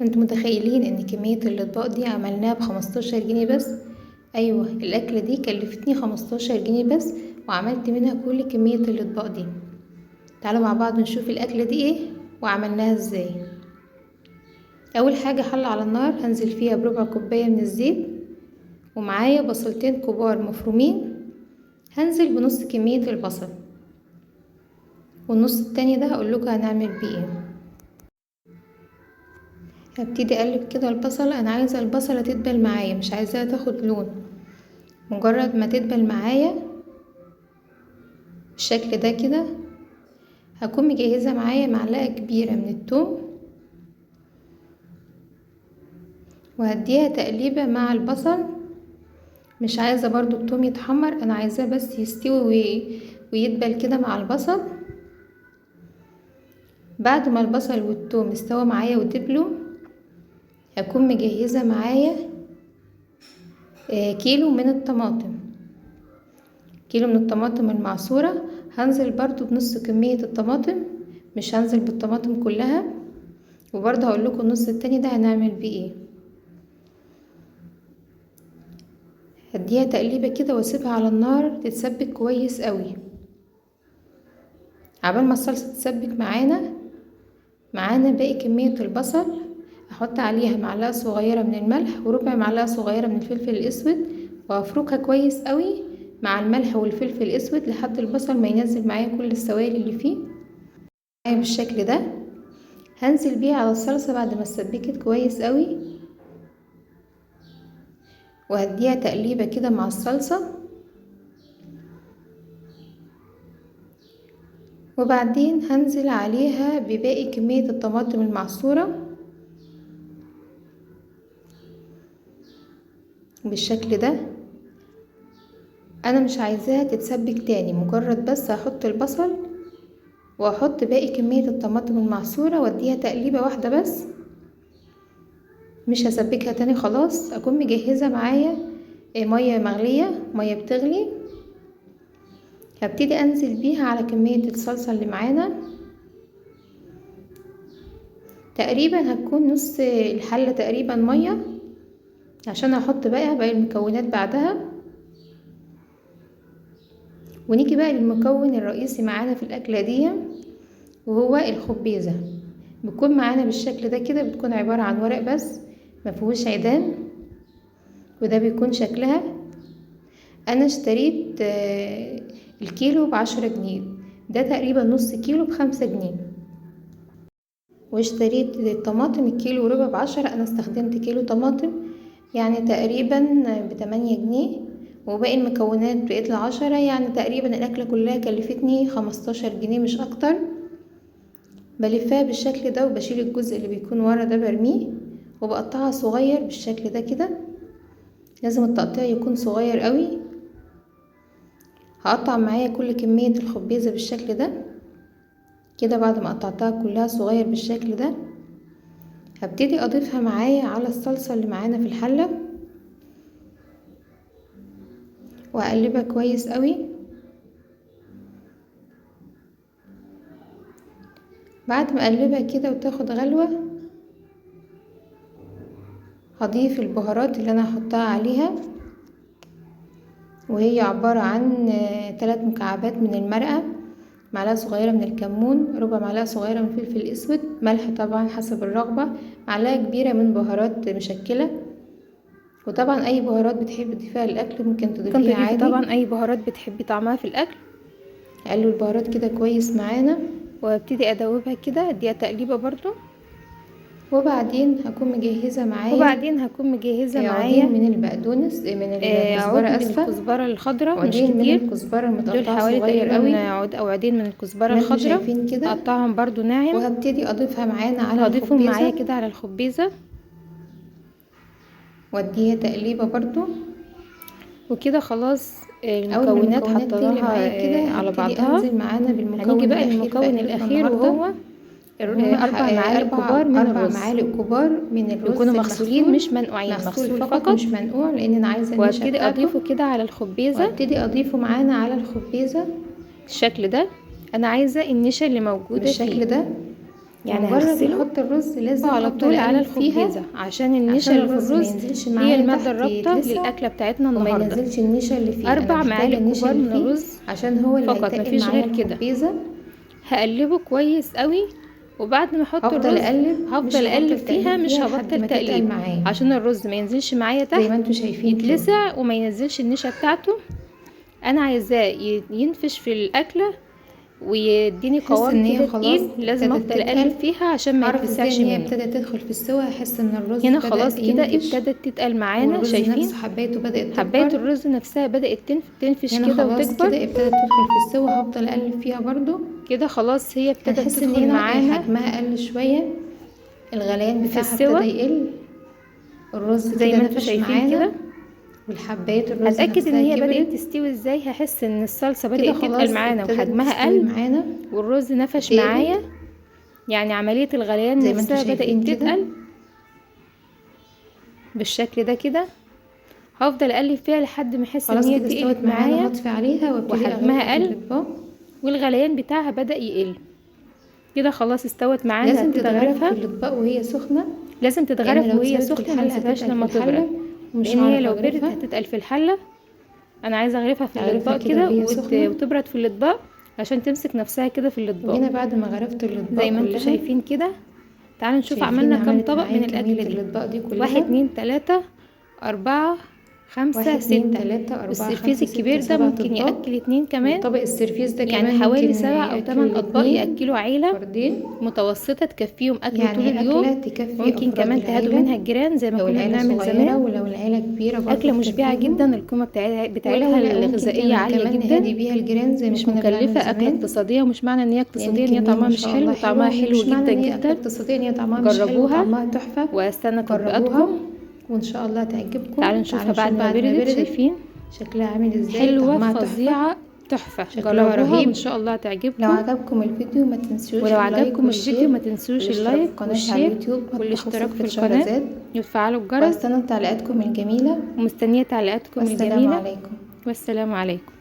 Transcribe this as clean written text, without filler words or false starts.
انتوا متخيلين ان كمية الاطباق دي عملناها ب15 جنيه بس؟ ايوه، الاكلة دي كلفتني 15 جنيه بس، وعملت منها كل كمية الاطباق دي. تعالوا مع بعض نشوف الاكلة دي ايه وعملناها ازاي. اول حاجة حلة على النار هنزل فيها بربع كوباية من الزيت، ومعايا بصلتين كبار مفرومين. هنزل بنص كمية البصل، والنص التاني ده هقولكوا هنعمل بيه ايه. هبتدي اقلب كده البصلة. انا عايزة البصلة تدبل معايا، مش عايزاها تاخد لون. مجرد ما تدبل معايا بالشكل ده كده، هكون مجهزة معايا معلقة كبيرة من الثوم، وهديها تقليبة مع البصل. مش عايزة برضو الثوم يتحمر، انا عايزاه بس يستوي ويدبل كده مع البصل. بعد ما البصل والثوم استوى معايا ودبلوا، هكون مجهزة معايا كيلو من الطماطم. كيلو من الطماطم المعصورة. هنزل برضو بنص كمية الطماطم، مش هنزل بالطماطم كلها. وبرضه هقول لكم النص التاني ده هنعمل بيه ايه. هديها تقليبه كده واسيبها على النار تتسبك كويس قوي. عبال ما الصلصه تتسبك معانا باقي كميه البصل. هحط عليها معلقه صغيره من الملح وربع معلقه صغيره من الفلفل الاسود، وافركها كويس قوي مع الملح والفلفل الاسود لحد البصل ما ينزل معايا كل السوائل اللي فيه بالشكل ده. هنزل بيها على الصلصه بعد ما اتسبكت كويس قوي، وهديها تقليبه كده مع الصلصه. وبعدين هنزل عليها بباقي كمية الطماطم المعصورة بالشكل ده. انا مش عايزاها تتسبك تاني، مجرد بس هحط البصل واحط باقي كمية الطماطم المعصورة واديها تقليبة واحدة بس، مش هسبكها تاني خلاص. اكون مجهزة معايا مية مغلية، مية بتغلي. هبتدي انزل بيها على كمية الصلصة اللي معانا. تقريبا هتكون نص الحلة تقريبا مية، عشان هحط بقى باقي المكونات بعدها. ونيجي بقى للمكون الرئيسي معانا في الاكله دي، وهو الخبيزه. بتكون معانا بالشكل ده كده، بتكون عباره عن ورق بس مفيهوش عيدان، وده بيكون شكلها. انا اشتريت الكيلو ب10 جنيه، ده تقريبا نص كيلو ب5 جنيه. واشتريت الطماطم الكيلو وربع ب10، انا استخدمت كيلو طماطم يعني تقريبا ب8 جنيه. وباقي المكونات بقيت ل10، يعني تقريبا الاكله كلها كلفتني 15 جنيه مش اكتر. بلفها بالشكل ده وبشيل الجزء اللي بيكون ورا ده برميه، وبقطعها صغير بالشكل ده كده. لازم التقطيع يكون صغير قوي. هقطع معايا كل كميه الخبيزه بالشكل ده كده. بعد ما قطعتها كلها صغير بالشكل ده، هبتدي اضيفها معايا على الصلصه اللي معانا في الحله، واقلبها كويس قوي. بعد ما اقلبها كده وتاخد غلوه، هضيف البهارات اللي انا هحطها عليها، وهي عباره عن 3 مكعبات من المرقه، معلقه صغيره من الكمون، ربع معلقه صغيره من الفلفل الاسود، ملح طبعا حسب الرغبه، معلقه كبيره من بهارات مشكله. وطبعا اي بهارات بتحبي تضيفيها للاكل ممكن تضيفيها عادي. طبعا اي بهارات بتحبي طعمها في الاكل. اقلب البهارات كده كويس معانا، وابتدي ادوبها كده، اديها تقليبه برضو. وبعدين هكون مجهزه معايا عودين من البقدونس، من الكزبره اسفه، الكزبره الخضراء مش عودين من كتير، الكزبره دول المتقطعه حوالي صغير تقريبا قوي، عود او عودين من الكزبره ما انتوا الخضراء، شايفين كده. اقطعهم برضو ناعم، وهبتدي اضيفها معانا على هضيفهم معايا الخبيزه كده على الخبيزه، واديها تقليبه برضو. وكده خلاص المكونات حطيناها كده على هبتدي بعضها. انزل معانا بالمكون هنيجي بقى الاخير المكون الاخير، وهو 4 معالق كبار من الرز. 4 معالق كبار من الرز يكونوا مغسولين مش منقوعين، مغسول فقط مش منقوع، لان انا عايزه النشا وابتدي بتاعته. اضيفه كده على الخبيزه، وابتدي اضيفه معانا على الخبيزه بالشكل ده. انا عايزه النشا اللي موجوده بالشكل فيه ده. يعني مجرد هغسله نحط الرز لازم على أفضل طول على أقلب فيها الخبيزة عشان النشا عشان اللي في الرز ما الرز ينزلش هي معايا المادة تحت الرابطة يتلسع للأكلة بتاعتنا وما النهاردة. ينزلش النشا اللي فيه. 4 أنا محتاجة معالق النشا كبار اللي من فيه الرز عشان هو اللي فقط، هيتقل مفيش معايا غير كده. الخبيزة. هقلبه كويس قوي، وبعد ما احط هفضل الرز اقلب هفضل اقلب فيها، مش لحد هبطل ما تتقل تقليب معايا عشان الرز ما ينزلش معايا زي ما تحت انتوا شايفين كده. يتلسع وما ينزلش النشا بتاعته. انا عايزاه ينفش في الاكله ويديني احس ان قوام هي كده خلاص تقيل، لازم ابتدت افضل اقلب تتقل. فيها عشان ما اعرف ازاي يتلسعش ان هي مني. ابتدت تدخل في السوا. احس ان الرز هنا بدأ خلاص كده ينفش ابتدت تتقل معانا، والرز شايفين نفسه حبايته بدأت حبايه تكبر. الرز نفسها بدأت تنفش هنا كده خلاص وتكبر كده ابتدت تدخل في السوا. هفضل اقلب فيها برضو. كده. خلاص هي ابتدت هنحس ان تدخل هنا معانا حجمها قل شوية، الغليان في بتاعها السوا ابتدى يقل. الرز زي كده ما انتوا نفش شايفين معانا كده. والحباية الرز هتأكد ان نفسها هي بدأت كبرت. تستوي ازاي. هحس ان الصلصة كده بدأت خلاص تتقل معانا ابتدت وحجمها تستوي قل معانا والرز نفش وتقلت معايا، يعني عملية الغليان زي ما انتوا نفسها بدأت شايفين كده. تتقل بالشكل ده كده. هفضل اقلب فيها لحد ما احس ان خلاص هي كده استوت تقلت معانا. معايا هطفي عليها وابتدي وحجمها اغرفها في قل الاطباق. والغليان بتاعها بدأ يقل. كده خلاص استوت معانا. لازم هبتدي تتغرف في اغرفها، الاطباق وهي سخنه، لازم لان تتغرف لو وهي اتسابت في سخنة، ما الحله نسيبهاش هتتقل في لما تبرد، الحله ومش لان هي هعرف لو بردت اغرفها. هتتقل في الحلة. انا عايزة اغرفها في اغرفها الاطباق كده كده وهي سخنه. وتبرد في الاطباق عشان تمسك نفسها كده في الاطباق. وهنا بعد ما غرفت الاطباق زي ما انتوا كلها شايفين كده. تعالوا نشوف شايفين عملنا كام عملت طبق معايا من كمية الاكلة دي. الاطباق دي كلها. 1 2 3 4 5 1 2 6. 3 4 والسرفيس 5 الكبير 6 ده 7 ممكن اطباق. يأكل 2 كمان، وطبق السرفيس ده يعني كمان حوالي ممكن 7 أو 8 ياكلوا أطباق الاتنين يأكلوا عيلة فردين. متوسطة تكفيهم أكل طول يعني هي اليوم. أكلة تكفي ممكن أفراد كمان تهادوا العيلة منها الجيران زي ما لو كنا العيلة بنعمل صغيرة، زمان. ولو العيلة كبيرة برضه أكلة مشبعة تكفيهم. جدا، القيمة ولو بتاعتها لا ممكن الغذائية عالية كمان جدا، نهادي بيها الجيران زي ما مش كنا بنعمل مكلفة. أكلة زمان. اقتصادية، ومش معنى ان هي لأن اقتصادية ان هي الكمية طعمها ما مش شاء حلو، الله طعمها حلوة. حلو ومش معنى جدا ان هي أكلة جدا. اقتصادية ان هي طعمها مش حلو، جربوها طعمها تحفة. واستنى جربوها تطبيقاتكم. وان شاء الله تعجبكم. تعالوا نشوفها بعد ما بعد ما بردت. بردت شايفين شكلها عامل ازاي. حلوة طعمها تحفة، فظيعة تحفة. شكلها جربوها رهيب. وان شاء الله لو تعجبكم. عجبكم الفيديو ما تنسوش ولو اللايك عجبكم الفيديو ما والشير تنسوش والاشتراك في اللايك قناتي على والشير اليوتيوب مطبخ والاشتراك في وصفة القناة شهرزاد. وتفعلوا الجرس. واستنى تعليقاتكم الجميلة. ومستنية تعليقاتكم والسلام الجميلة. عليكم. والسلام عليكم.